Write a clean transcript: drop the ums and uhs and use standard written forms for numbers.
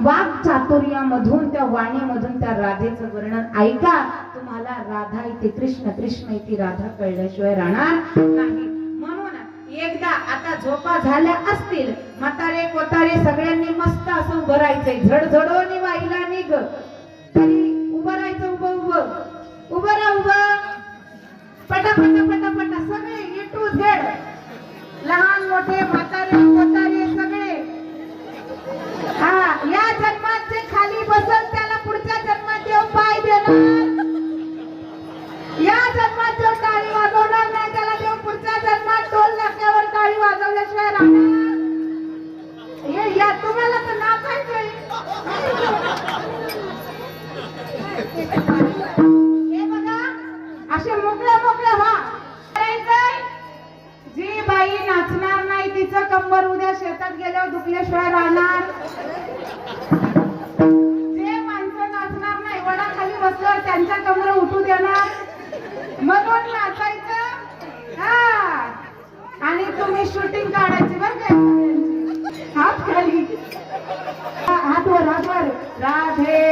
वाक चातुर्यामधून त्या वाणीमधून त्या राधेचं वर्णन ऐका. तुम्हाला राधा इथे कृष्ण, कृष्ण इथे राधा कळल्याशिवाय राहणार नाही. म्हणून एकदा आता झोपा झाल्या असतील, म्हातारे कोतारे सगळ्यांनी मस्त असं उभं राहायचंय. झडझडोनी वाहिला निघ, तरी उभं राहायचं. उभं राहा उभं. पटापटा पटापटा सगळे ए टू झेड, लहान मोठे म्हातारे कोतारे सगळे. हा, या जन्मात जे खाली बसल त्याला पुढच्या जन्मात देव पाय देणार. या जन्मात जो टाळी वाजवणार नाही त्याला देव पुढच्या जन्मात टोल नाक्यावर टाळी वाजवल्याशिवाय राहणार. हे या तुम्हाला तर नाचायचंय. हे बघा, असे मोकळे मोकळे व्हा. जी बाई नाचणार नाही तिचं कंबर उद्या शेतात गेल्यावर दुखल्याशिवाय राहणार. जे माणसं नाचणार नाही वडाखाली बसल्यावर त्यांच्या कंबर उठू देणार. म्हणून नाचायचं. हा, आणि तुम्ही शूटिंग काढायची बरं काय. हात खाली, हात वर, हात वर. राधे